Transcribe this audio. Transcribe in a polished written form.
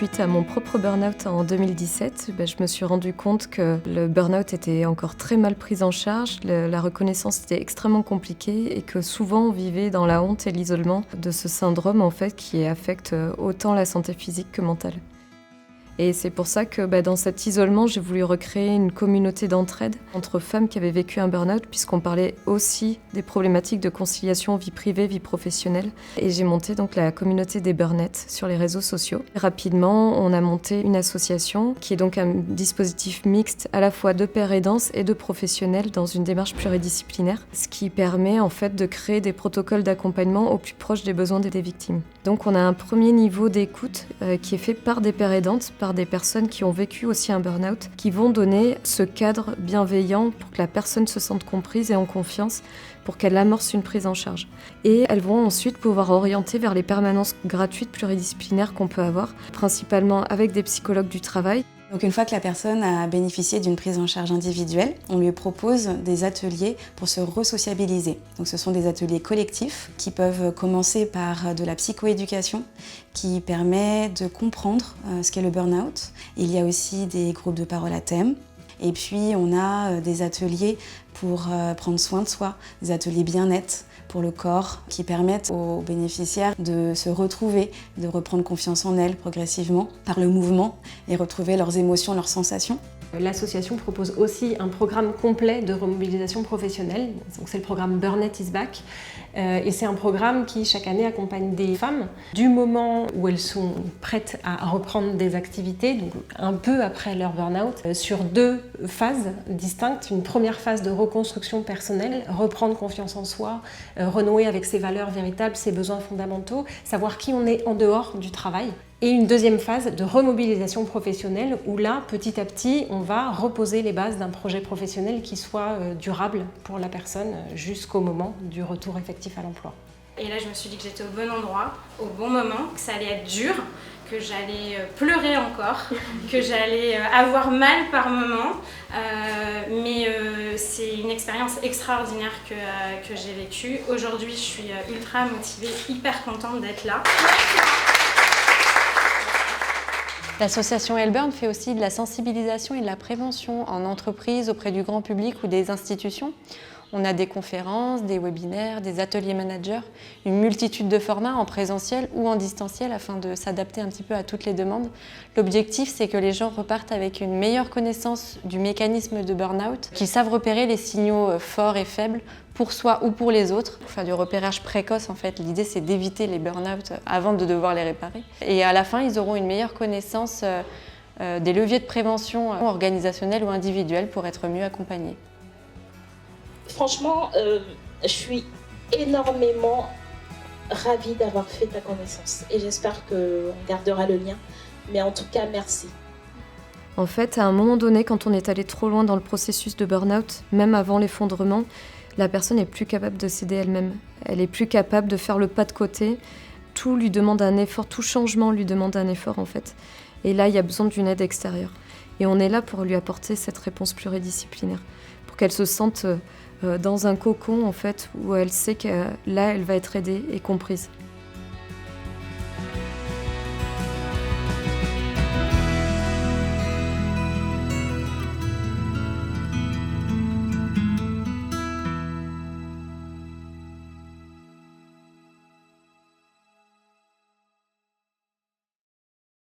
Suite à mon propre burn-out en 2017, je me suis rendu compte que le burn-out était encore très mal pris en charge, la reconnaissance était extrêmement compliquée et que souvent on vivait dans la honte et l'isolement de ce syndrome en fait qui affecte autant la santé physique que mentale. Et c'est pour ça que dans cet isolement, j'ai voulu recréer une communauté d'entraide entre femmes qui avaient vécu un burn-out, puisqu'on parlait aussi des problématiques de conciliation vie privée, vie professionnelle. Et j'ai monté donc la communauté des burnettes sur les réseaux sociaux. Rapidement, on a monté une association qui est donc un dispositif mixte à la fois de pairs aidants et de professionnels dans une démarche pluridisciplinaire, ce qui permet en fait de créer des protocoles d'accompagnement au plus proche des besoins des victimes. Donc on a un premier niveau d'écoute qui est fait par des pairs aidantes, par des personnes qui ont vécu aussi un burn-out, qui vont donner ce cadre bienveillant pour que la personne se sente comprise et en confiance, pour qu'elle amorce une prise en charge. Et elles vont ensuite pouvoir orienter vers les permanences gratuites pluridisciplinaires qu'on peut avoir, principalement avec des psychologues du travail. Donc une fois que la personne a bénéficié d'une prise en charge individuelle, on lui propose des ateliers pour se resociabiliser. Donc ce sont des ateliers collectifs qui peuvent commencer par de la psychoéducation qui permet de comprendre ce qu'est le burn-out. Il y a aussi des groupes de parole à thème. Et puis on a des ateliers pour prendre soin de soi, des ateliers bien-être pour le corps qui permettent aux bénéficiaires de se retrouver, de reprendre confiance en elles progressivement par le mouvement et retrouver leurs émotions, leurs sensations. L'association propose aussi un programme complet de remobilisation professionnelle. Donc c'est le programme Burn-It is Back. Et c'est un programme qui, chaque année, accompagne des femmes du moment où elles sont prêtes à reprendre des activités, donc un peu après leur burn-out, sur 2 phases distinctes. Une première phase de reconstruction personnelle, reprendre confiance en soi, renouer avec ses valeurs véritables, ses besoins fondamentaux, savoir qui on est en dehors du travail. Et une deuxième phase de remobilisation professionnelle où là, petit à petit, on va reposer les bases d'un projet professionnel qui soit durable pour la personne jusqu'au moment du retour effectif à l'emploi. Et là, je me suis dit que j'étais au bon endroit, au bon moment, que ça allait être dur, que j'allais pleurer encore, que j'allais avoir mal par moments. Mais c'est une expérience extraordinaire que j'ai vécue. Aujourd'hui, je suis ultra motivée, hyper contente d'être là. L'association Elburn fait aussi de la sensibilisation et de la prévention en entreprise, auprès du grand public ou des institutions. On a des conférences, des webinaires, des ateliers managers, une multitude de formats en présentiel ou en distanciel afin de s'adapter un petit peu à toutes les demandes. L'objectif, c'est que les gens repartent avec une meilleure connaissance du mécanisme de burn-out, qu'ils savent repérer les signaux forts et faibles pour soi ou pour les autres. Pour faire du repérage précoce, en fait, l'idée c'est d'éviter les burn-out avant de devoir les réparer. Et à la fin, ils auront une meilleure connaissance des leviers de prévention organisationnels ou individuels pour être mieux accompagnés. Franchement, je suis énormément ravie d'avoir fait ta connaissance et j'espère qu'on gardera le lien. Mais en tout cas, merci. En fait, à un moment donné, quand on est allé trop loin dans le processus de burn-out, même avant l'effondrement, la personne n'est plus capable de s'aider elle-même. Elle n'est plus capable de faire le pas de côté. Tout lui demande un effort, tout changement lui demande un effort en fait. Et là, il y a besoin d'une aide extérieure. Et on est là pour lui apporter cette réponse pluridisciplinaire, pour qu'elle se sente dans un cocon en fait, où elle sait que là, elle va être aidée et comprise.